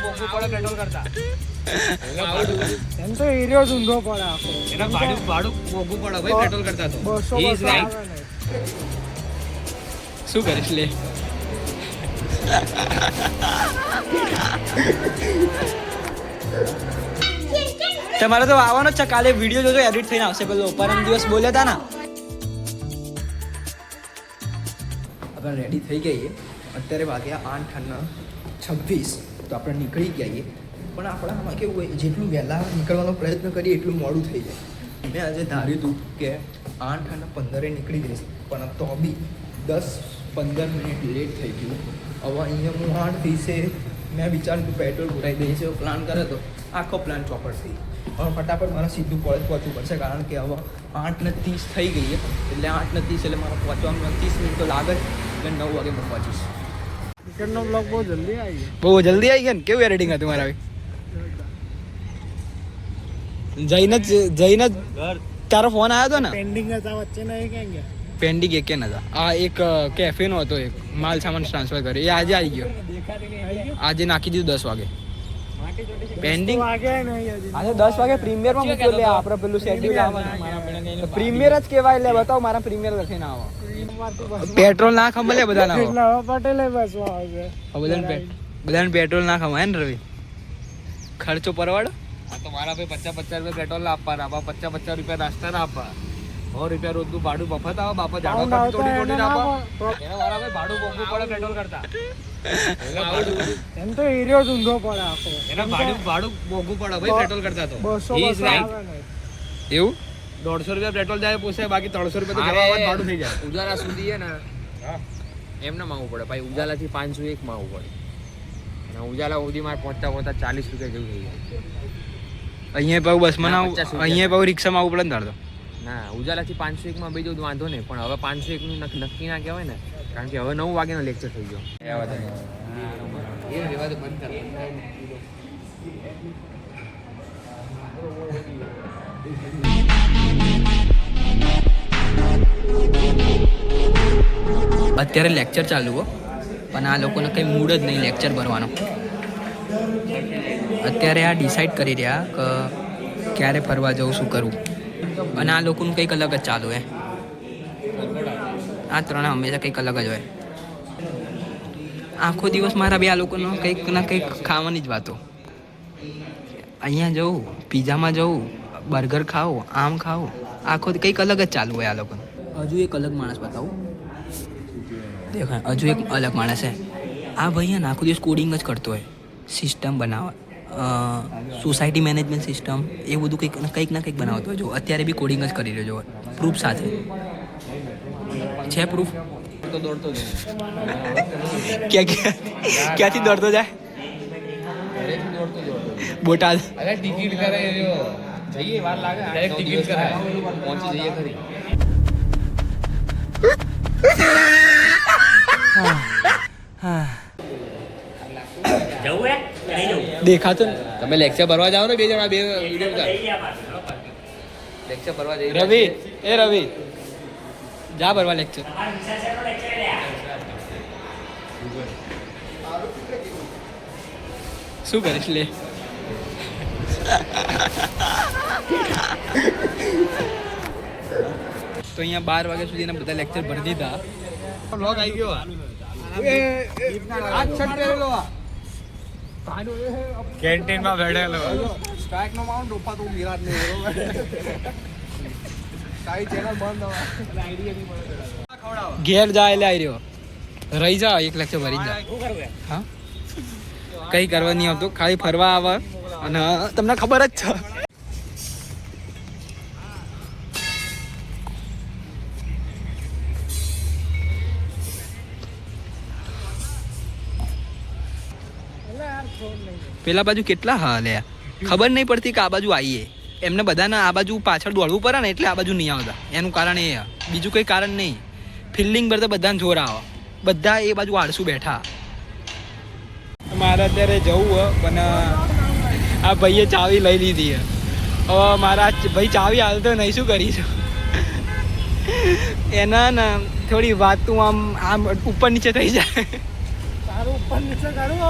મોંઘું પડે પેટ્રોલ કરતા. એમ તો એરિયો જ ઊંધો પડે આખો. એના ભાડું મોંઘું પડે ભાઈ પેટ્રોલ કરતા તો. 200 He is right. શું કરીશ લે? તમારે તો આવવાનો જ છે કાલે. વિડીયો જોજો, એડિટ થઈને આવશે. પેલો પરમ દિવસ બોલ્યા હતા ને. આપણે રેડી થઈ ગઈએ. અત્યારે વાગ્યા 8:26. તો આપણે નીકળી ગયા. પણ આપણામાં કેવું હોય, જેટલું વહેલા નીકળવાનો પ્રયત્ન કરીએ એટલું મોડું થઈ જાય. મેં આજે ધાર્યું હતું કે 8:15 નીકળી જઈશ, પણ તો બી 10-15 મિનિટ લેટ થઈ ગયું. હવે અહીંયા હું 8:30 મેં વિચાર્યું કે પેટ્રોલ પુરાઈ દઈશ એવો પ્લાન કર્યો હતો. આખો પ્લાન ચોપડ થઈ. હવે ફટાફટ મારે સીધું કોલેજ પહોંચવું પડશે, કારણ કે હવે 8:30 થઈ ગઈ છે. એટલે 8:30 એટલે મારે પહોંચવામાં 30 મિનિટ તો લાગે જ. એટલે 9 વાગે હું પહોંચીશ. ક્રિકેટનો બ્લોગ બહુ જલ્દી આવી ગયો. બહુ જલ્દી આવી ગયા ને. કેવું એડિટિંગ હતું મારા? જઈને તારો ફોન આવ્યો હતો ને? પેન્ડિંગ હતા વચ્ચે નહીં ક્યાં ગયા? પેન્ડિંગ એક કે નતા. આ એક કેફેનો હતો, એક માલ સામાન ટ્રાન્સફર કરે. એ આજે આવી ગયો. આજે નાખી દીધું 10 વાગે. પેન્ડિંગ વાગે નહીં હજી. આજે 10 વાગે પ્રીમિયરમાં મૂક્યો. લે આપણે પેલું શેડ્યુલ આવવાનું પ્રીમિયર જ કહેવાય. લે બતાવો મારા પ્રીમિયર લખીને આવો. પેટ્રોલ ના ખમલે બધા ના એટલે હવે પટેલે બસવા આવશે. બધાને પેટ્રોલ ના ખમાય ને રવિ? ખર્ચો પરવાડો. આ તો મારા ભાઈ 50-50 રૂપિયા પેટ્રોલ ના આપવાના, 50-50 રૂપિયા નાસ્તા ના આપવા, 100 રૂપિયા રોજનું ભાડું મફત આવે. બાપા જાડવા પર તોડી આપવા. એના મારા ભાઈ ભાડું મોંઘું પડે પેટ્રોલ કરતા. એમ તો એરિયો જ ઊંધો પડે આખો. એના ભાડું મોંઘું પડે ભાઈ પેટ્રોલ કરતા તો. 200 He is right. એવું 150 રૂપિયા પેટ્રોલ જાય પોસાય, બાકી 300 રૂપિયા તો જવા આવવાનું ભાડું થઈ જાય. ઉજાલા સુધી છે ને એમને માંગવું પડે ભાઈ. ઉજાલાથી 501 માંગવું પડે. અને ઉજાલા સુધી મારે પહોંચતા 40 રૂપિયા જેવું થઈ જાય. અહીંયા પાછું બસમાં ના આવું, 50 રૂપિયા. અહીંયા પાછું રિક્ષામાં આવવું પડે ને તાર તો. ના, ઉજાલાથી 501 માં બીજું વાંધો નહીં, પણ હવે 501 નું નક્કી ના કહેવાય ને, કારણ કે હવે 9 વાગ્યાનો લેક્ચર થઈ ગયો. એ રેવા દે, બંધ કર. અત્યારે લેક્ચર ચાલુ હો, પણ આ લોકોને કંઈ મૂડ જ નહીં લેક્ચર ભરવાનો. અત્યારે આ ડિસાઈડ કરી રહ્યા કે ક્યારે ફરવા જવું, શું કરવું. અને આ લોકોનું કંઈક અલગ જ ચાલુ હે. આ ત્રણ હંમેશા કંઈક અલગ જ હોય. આખો દિવસ મારા બે આ લોકોનો કંઈક ના કંઈક ખાવાની જ વાતો. અહીંયા જવું, પિઝામાં જવું, બર્ગર ખાવું, આમ ખાવું, આખો કંઈક અલગ જ ચાલુ હોય આ લોકોને. હજુ એક અલગ માણસ બતાવું. દેખાય, હજુ એક અલગ માણસ છે. આ ભાઈ આખો દિવસ કોડિંગ જ કરતો હોય. સિસ્ટમ બનાવવા, સોસાયટી મેનેજમેન્ટ સિસ્ટમ, એ બધું કંઈક ના કંઈક બનાવતો હોય. જો અત્યારે બી કોડિંગ જ કરી રહ્યો હોય, પ્રૂફ સાથે છે. પ્રૂફ તો દોડતો જ ક્યાંથી દોડતો જાય? બોટાદ. અરે ટિકિટ કરે જઈએ, વાર લાગે. ડાયરેક્ટ ટિકિટ કરાય, પહોંચી જઈએ ખરી. દેખાતો ને? તમે લેક્ચર ભરવા જાઓ ને બે જણા, બે વિડિયો ઉતાર. લેક્ચર ભરવા જઈ રવિ, એ રવિ જા ભરવા લેક્ચર. શું કરીશ લે? તો અહીંયા 12 વાગ્યા સુધીના બધા લેક્ચર ભરી દીધા. બ્લોગ આવી ગયો. કેન્ટીનમાં બેઠેલો સ્ટ્રાઇક નો માઉન્ટ રૂપા તું વિરાટ ને કાઈ ચેનલ બંધ આઈડિયા ઘેર જાય એટલે આવી રહ્યો. રહી જા, એક લેક્ચર ભરી જા. હા, કઈ કરવા નહીં આવતું, ખાલી ફરવા આવે. અને તમને ખબર જ છે પેલા બાજુ કેટલા હા લે, ખબર નહીં પડતી કે આ બાજુ આવીએ. એમને બધાને આ બાજુ પાછળ દોડવું પડે ને, એટલે આ બાજુ નહીં આવતા. એનું કારણ એ, બીજું કંઈ કારણ નહીં. ફિલ્ડિંગ પર તો બધાને જોર આવે, બધા એ બાજુ આળસુ બેઠા. મારે અત્યારે જવું પણ આ ભાઈએ ચાવી લઈ લીધી. હવે મારા ભાઈ ચાવી હાલતો નહીં, શું કરીશું? એના ને થોડી વાત તું આમ ઉપર નીચે થઈ જાય. તારું ઉપર નીચે કરું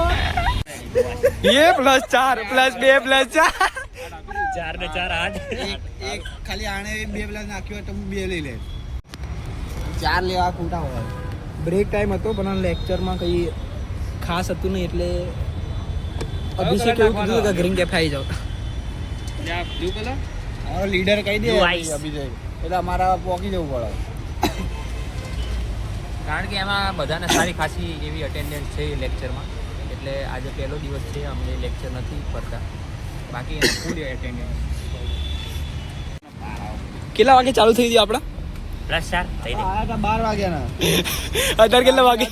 2+4 +2+4 4 ને 4 8 એક ખાલી આણે 2 પ્લસ નાખ્યો તો હું 2 લઈ લે 4 લેવા ખોટા હોય બ્રેક ટાઈમ હતો પણ લેક્ચરમાં કંઈ ખાસ હતું નહીં એટલે અભિષેક એવું કીધું કે ગ્રીન કેફે આવી જાઓ અમારો લીડર કહી દે અભિષેક એટલે અમારા પોકી જવું પડે કારણ કે એમાં બધાને સારી ખાસી એવી અટેન્ડન્સ છે લેક્ચરમાં એટલે આજે પહેલો દિવસ છે અમને લેક્ચર નથી કરતા બાકી ફૂલ એટેન્ડન્સ કેટલા વાગે ચાલુ થઈ ગયું આપણા +4 થઈ ગઈ 12 વાગ્યાના અત્યારે કેટલા વાગે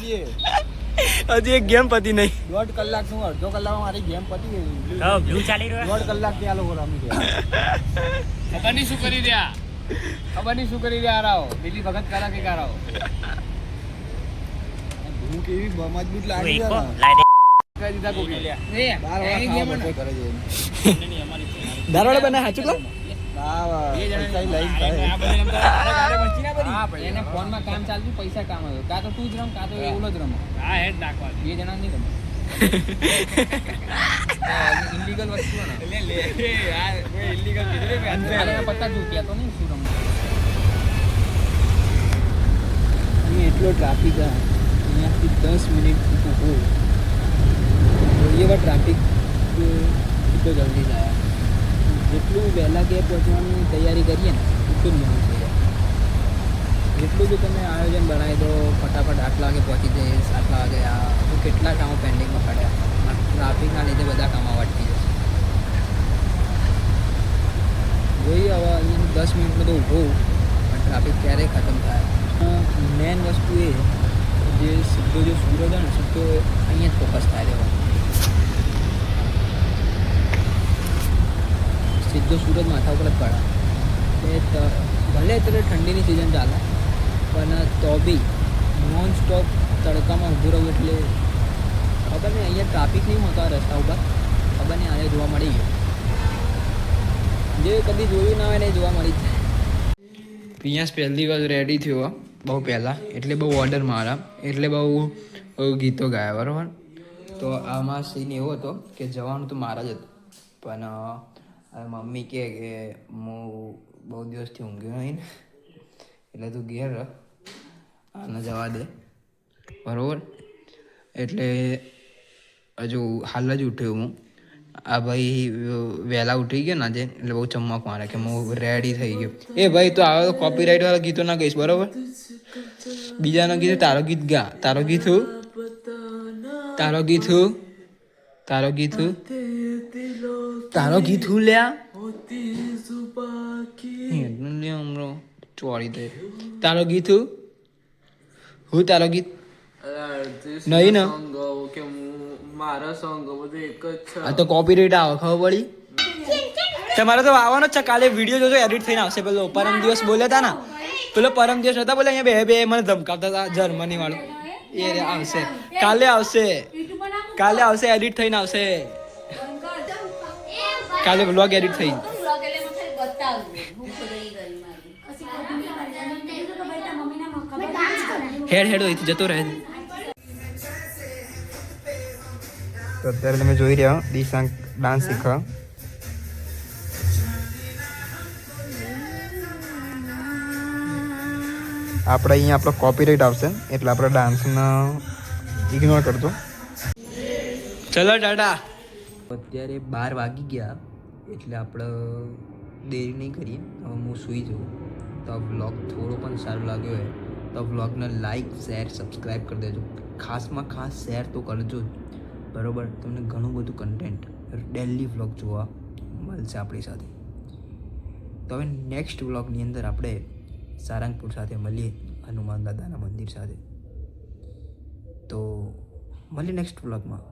હજી એક ગેમ પતી નહીં 1.5 કલાકનું અડધો કલાકમાં મારી ગેમ પતી ગઈ તો બ્લુ ચાલી રહ્યો 1.5 કલાક ત્યાં લોકો રમી ગયા ખબર નહીં શું કરી રહ્યા રાવ દિલ્હી ભગત કરા કે કરાવો હું કેવી મજબૂત લાગી એક છે લાઈ દે કઈ દીધા કોકી લ્યા દારોડે બને સાચું કહો એને ફોનમાં કામ ચાલતું પૈસા કામ આવ્યો કાં તો તું જ રમ કાં તો એવું જ રમો હા હેડ નાખવા 2 જણા નહીં રમો ઇલીગલ વસ્તુ ને લે યાર કોઈ ઇલીગલ કીધું રે આને પત્તા જોત્યા તો નહીં શું રમવું અહીં એટલો ટ્રાફિક અહીંયાથી 10 મિનિટ ઊભો એવા ટ્રાફિક એટલો જલ્દી જાય જેટલું વહેલા કે પહોંચવાની તૈયારી કરીએ ને એટલું જ મોડું થઈ જાય જેટલું બી તમે આયોજન બનાવી દો ફટાફટ 8 વાગે પહોંચી જઈશ 8 વાગે તો કેટલા કામો પેન્ડિંગમાં પડ્યા ટ્રાફિકના લીધે બધા કામો અટકી જશે જોઈએ હવે અહીંયા 10 મિનિટમાં તો ઊભો પણ ટ્રાફિક ક્યારે ખતમ થાય મેન વસ્તુ એ જે સીધો જે સૂરજ હોય ને સીધો અહીંયા જ ફોકસ થાય રહેવા સીધો સૂરજ માથા ઉપર જ પડે ભલે અત્યારે ઠંડીની સિઝન ચાલે પણ તો બી નોન સ્ટોપ તડકામાં ઊભું રહું એટલે ખબર નહીં અહીંયા ટ્રાફિક નહીં હોતો આ રસ્તા ઉપર ખબર નહીં આજે જોવા મળી ગયું જે કદી જોયું ના હોય ને જોવા મળી જાય પિયાસ પહેલી વાર રેડી થયો બહુ પહેલાં એટલે બહુ ઓર્ડર મારા એટલે બહુ ગીતો ગાયા બરાબર તો આમાં સીન એવો હતો કે જવાનું તો મારા જ હતું પણ મમ્મી કહે કે હું બહુ દિવસથી ઊંઘ્યો નહીં ને એટલે તું ઘેર રહ આને જવા દે બરાબર એટલે હજુ હાલ જ ઉઠ્યો હું આ ભાઈ વહેલા ઉઠી ગયો ને આજે એટલે બહુ ચમક મારે કે હું રેડી થઈ ગયો એ ભાઈ તો આવે તો કોપીરાઇટ વાળા ગીતો ના ગઈશ બરાબર બીજાનું ગીત તારો ગીત ગા તારો ગીત લ્યા ચોરી દે તારો ગીત હું તારો ગીત નહીં ને મારા સોંગ બધું એક જ છે આ તો કોપીરાઇટ આવે ખબર પડી તમારે તો આવવાનો જ છે કાલે વિડીયો જોજો એડિટ થઈને આવશે પેલો પરમ દિવસ બોલ્યા હતા ને પેલો પરમ દિવસ હતા બોલે અહીંયા બે મને ધમકાવતા હતા જર્મની વાળું એ આવશે કાલે આવશે એડિટ થઈને આવશે કાલે વ્લોગ એડિટ થઈ હેડ અહીંથી જતો રહે તો અત્યારે તમે જોઈ રહ્યા દિશાંક ડાન્સ શીખવા આપણે અહીંયા આપણો કોપીરાઇટ આવશે એટલે આપણે ડાન્સને ઇગ્નોર કરજો ચલો ટાટા અત્યારે 12 વાગી ગયા એટલે આપણે દેરી નહીં કરીએ હવે હું સૂઈ જાઉં તો વ્લોગ થોડો પણ સારો લાગ્યો હોય તો વ્લોગને લાઈક શેર સબસ્ક્રાઈબ કરી દેજો ખાસમાં ખાસ શેર તો કરજો જ બરાબર તમને ઘણું બધું કન્ટેન્ટ ડેલી વ્લોગ જોવા મળશે આપણી સાથે તો હવે નેક્સ્ટ વ્લોગની અંદર આપણે સારંગપુર સાથે મળીએ હનુમાન દાદાના મંદિર સાથે તો મળીએ નેક્સ્ટ વ્લોગમાં